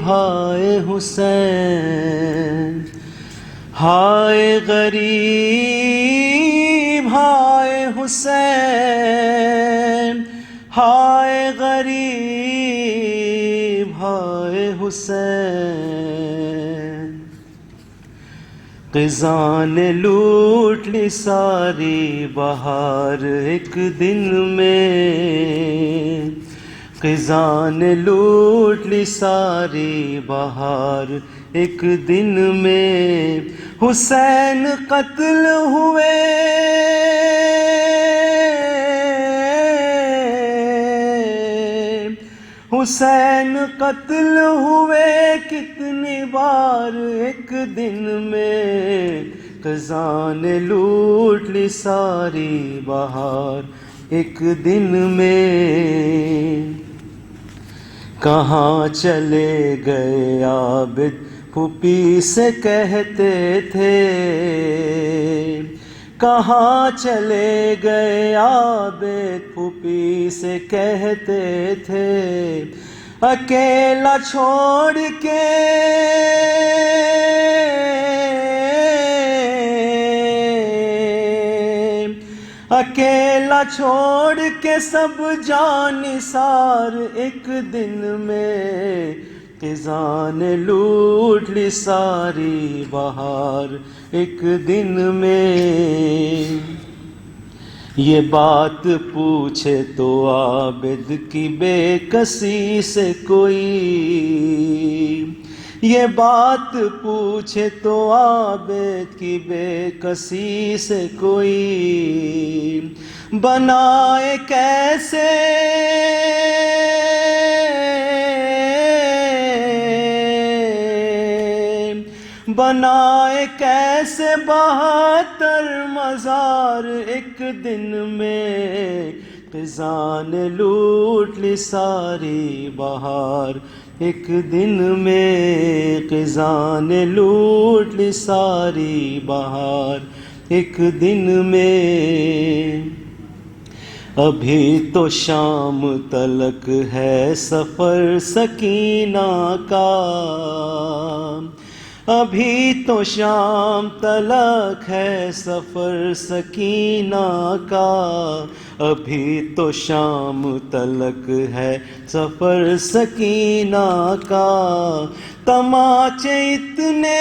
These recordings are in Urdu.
ہائے حسین، ہائے غریب ہائے حسین، ہائے غریب ہائے حسین۔ خزاں نے لوٹ لی ساری بہار ایک دن میں، خزاں نے لوٹ لی ساری بہار ایک دن میں۔ حسین قتل ہوئے، حسین قتل ہوئے کتنی بار ایک دن میں، خزاں نے لوٹ لی ساری بہار ایک دن میں۔ کہاں چلے گئے عابد پھوپھی سے کہتے تھے، کہاں چلے گئے عابد پھوپھی سے کہتے تھے، اکیلا چھوڑ کے اکیلا چھوڑ کے سب جان نثار ایک دن میں، خزاں نے لوٹ لی ساری بہار ایک دن میں۔ یہ بات پوچھے تو عابد کی بے کسی سے کوئی، یہ بات پوچھے تو عابد کی بے کسی سے کوئی، بنائے کیسے بنائے کیسے 72 مزار ایک دن میں، خزاں نے لوٹ لی ساری بہار ایک دن میں، خزاں نے لوٹ لی ساری بہار ایک دن میں۔ ابھی تو شام تلک ہے سفر سکینہ کا، ابھی تو شام تلک ہے سفر سکینہ کا، ابھی تو شام تلک ہے سفر سکینہ کا، تماچے اتنے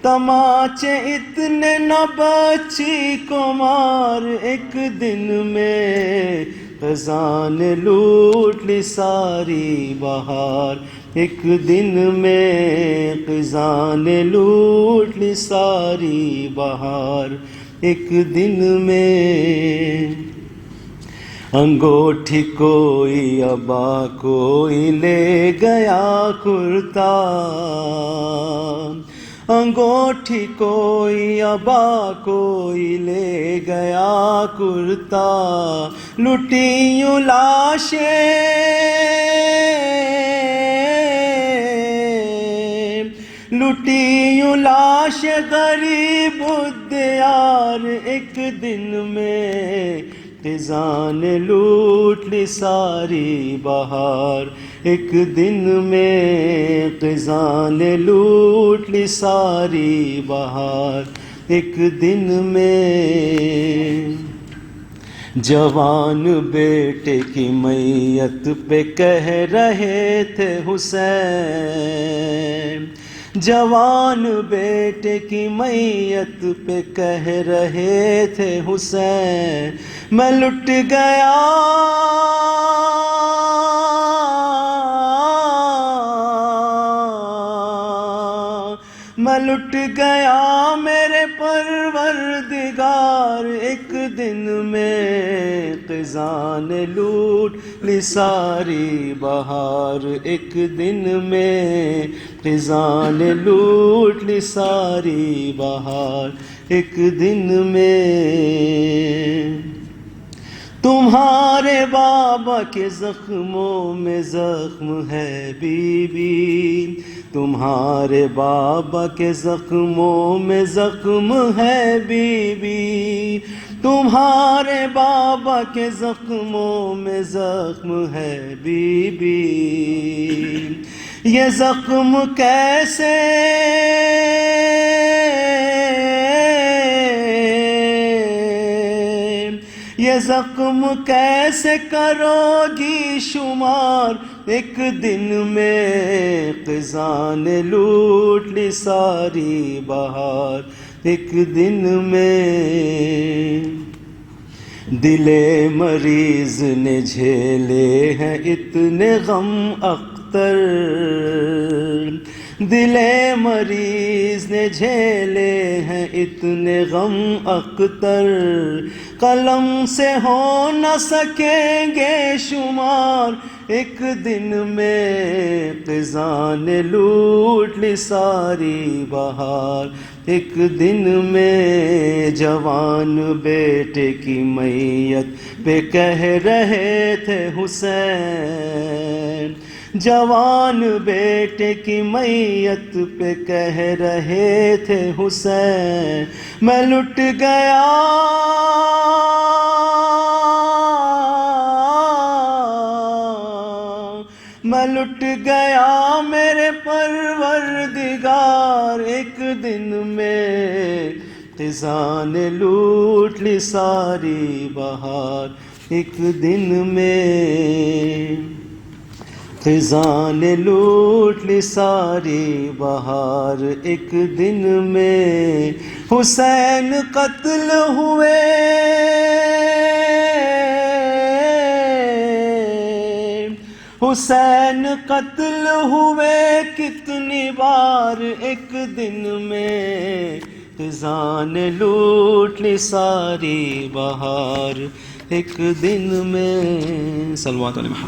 تماچے اتنے نہ بچی کو مار ایک دن میں، خزاں نے لوٹ لی ساری بہار ایک دن میں، خزاں نے لوٹ لی ساری بہار ایک دن میں۔ انگوٹھی کوئی ابا کوئی لے گیا کرتا، انگوٹھی کوئی ابا کوئی لے گیا کرتا، لٹی یوں لاشیں لٹی یوں لاش غریب الدیار ایک دن میں، خزاں نے لوٹ لی ساری بہار ایک دن میں، خزاں نے لوٹ لی ساری بہار ایک دن میں۔ جوان بیٹے کی میت پہ کہہ رہے تھے حسین، جوان بیٹے کی میت پہ کہہ رہے تھے حسین، میں لٹ گیا میں لٹ گیا میرے پروردگار ایک دن میں، خزاں نے لوٹ لی ساری بہار ایک دن میں، خزاں نے لوٹ لی ساری بہار ایک دن میں۔ تمہارے بابا کے زخموں میں زخم ہے بی بی، تمہارے بابا کے زخموں میں زخم ہے بی بی، تمہارے بابا کے زخموں میں زخم ہے بی بی، یہ زخم کیسے یہ زخم کیسے کرو گی شمار، ایک دن میں خزاں نے لوٹ لی ساری بہار، ایک دن میں دل مریض نے جھیلے ہیں اتنے غم اختر، دل مریض نے جھیلے ہیں اتنے غم اختر، قلم سے ہو نہ سکیں گے شمار، ایک دن میں خزاں نے لوٹ لی ساری بہار، ایک دن میں جوان بیٹے کی میت پہ کہہ رہے تھے حسین، جوان بیٹے کی میت پہ کہہ رہے تھے حسین، میں لٹ گیا میں لٹ گیا میرے پروردگار، ایک دن میں خزاں نے لوٹ لی ساری بہار، ایک دن میں خزاں نے لوٹ لی ساری بہار، ایک دن میں حسین قتل ہوئے، حسین قتل ہوئے کتنی بار، ایک دن میں خزاں نے لوٹ لی ساری بہار، ایک دن میں صلوات علی محمد۔